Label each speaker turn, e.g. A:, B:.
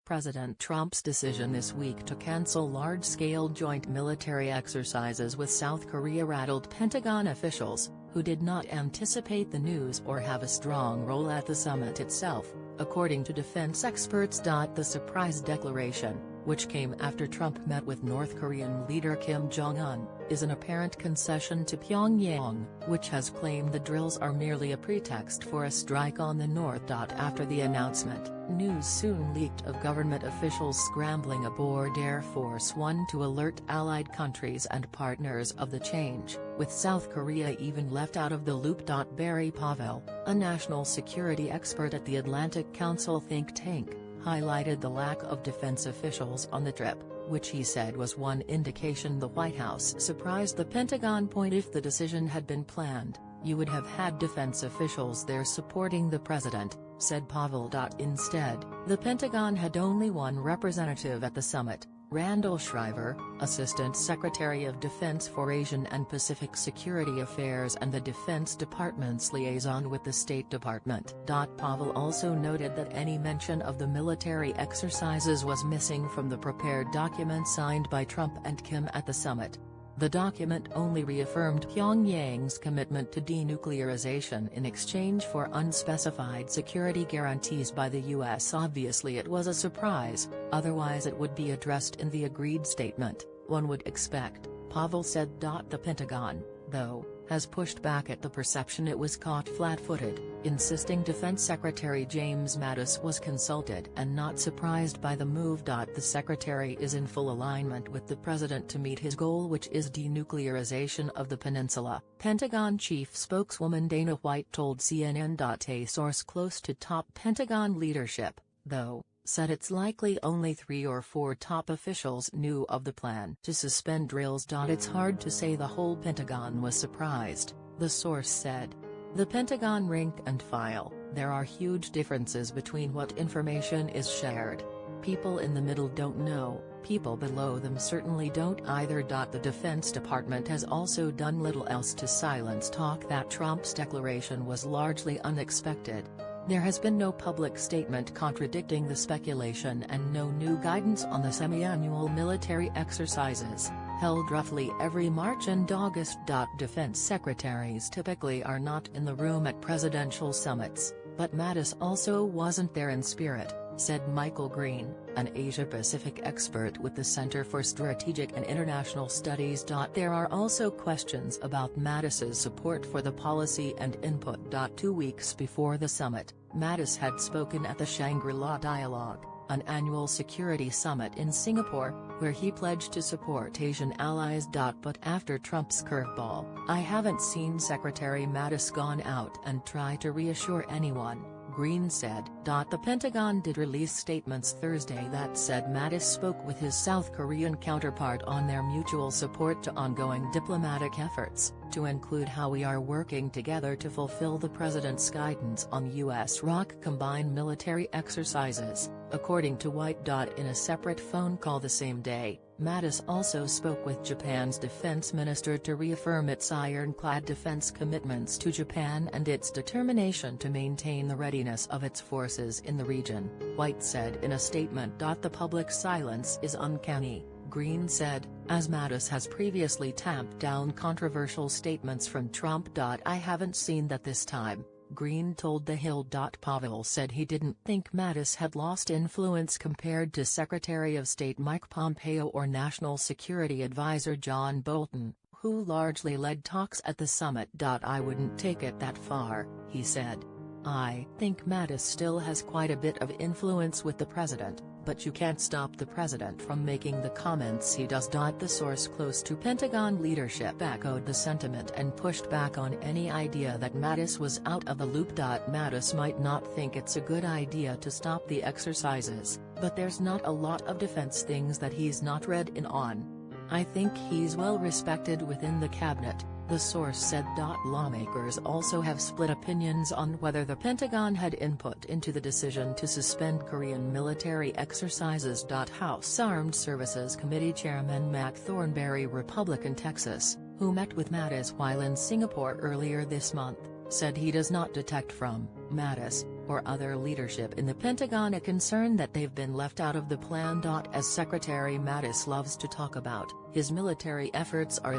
A: President Trump's decision this week to cancel large-scale joint military exercises with South Korea rattled Pentagon officials, who did not anticipate the news or have a strong role at the summit itself, according to defense experts. The surprise declaration, which came after Trump met with North Korean leader Kim Jong-un, is an apparent concession to Pyongyang, which has claimed the drills are merely a pretext for a strike on the North. After the announcement, news soon leaked of government officials scrambling aboard Air Force One to alert allied countries and partners of the change, with South Korea even left out of the loop. Barry Pavel, a national security expert at the Atlantic Council think tank, highlighted the lack of defense officials on the trip, which he said was one indication the White House surprised the Pentagon. If the decision had been planned, you would have had defense officials there supporting the president, said Pavel. Instead, the Pentagon had only one representative at the summit, Randall Shriver, Assistant Secretary of Defense for Asian and Pacific Security Affairs and the Defense Department's liaison with the State Department. Pavel also noted that any mention of the military exercises was missing from the prepared document signed by Trump and Kim at the summit. The document only reaffirmed Pyongyang's commitment to denuclearization in exchange for unspecified security guarantees by the U.S. Obviously it was a surprise, otherwise it would be addressed in the agreed statement, one would expect, Pavel said. The Pentagon, though, has pushed back at the perception it was caught flat-footed, insisting Defense Secretary James Mattis was consulted and not surprised by the move. The secretary is in full alignment with the president to meet his goal, which is denuclearization of the peninsula, Pentagon chief spokeswoman Dana White told CNN. A source close to top Pentagon leadership, though, said it's likely only 3 or 4 top officials knew of the plan to suspend drills. It's hard to say the whole Pentagon was surprised, the source said. The Pentagon rank and file, there are huge differences between what information is shared. People in the middle don't know, people below them certainly don't either. The Defense Department has also done little else to silence talk that Trump's declaration was largely unexpected. There has been no public statement contradicting the speculation and no new guidance on the semi-annual military exercises, held roughly every March and August. Defense secretaries typically are not in the room at presidential summits, but Mattis also wasn't there in spirit, said Michael Green, an Asia-Pacific expert with the Center for Strategic and International Studies. There are also questions about Mattis's support for the policy and input. 2 weeks before the summit, Mattis had spoken at the Shangri-La Dialogue, an annual security summit in Singapore, where he pledged to support Asian allies. But after Trump's curveball, I haven't seen Secretary Mattis gone out and try to reassure anyone, Green said. The Pentagon did release statements Thursday that said Mattis spoke with his South Korean counterpart on their mutual support to ongoing diplomatic efforts, to include how we are working together to fulfill the president's guidance on U.S.-ROK combined military exercises, according to White. In a separate phone call the same day, Mattis also spoke with Japan's defense minister to reaffirm its ironclad defense commitments to Japan and its determination to maintain the readiness of its forces in the region, White said in a statement. The public silence is uncanny, Green said, as Mattis has previously tamped down controversial statements from Trump. I haven't seen that this time, Green told The Hill. Pavel said he didn't think Mattis had lost influence compared to Secretary of State Mike Pompeo or National Security Advisor John Bolton, who largely led talks at the summit. I wouldn't take it that far, he said. I think Mattis still has quite a bit of influence with the president, but you can't stop the president from making the comments he does. The source close to Pentagon leadership echoed the sentiment and pushed back on any idea that Mattis was out of the loop. Mattis might not think it's a good idea to stop the exercises, but there's not a lot of defense things that he's not read in on. I think he's well respected within the cabinet, the source said. Lawmakers also have split opinions on whether the Pentagon had input into the decision to suspend Korean military exercises. House Armed Services Committee Chairman Mac Thornberry, Republican Texas, who met with Mattis while in Singapore earlier this month, said he does not detect from Mattis or other leadership in the Pentagon a concern that they've been left out of the plan. As Secretary Mattis loves to talk about, his military efforts are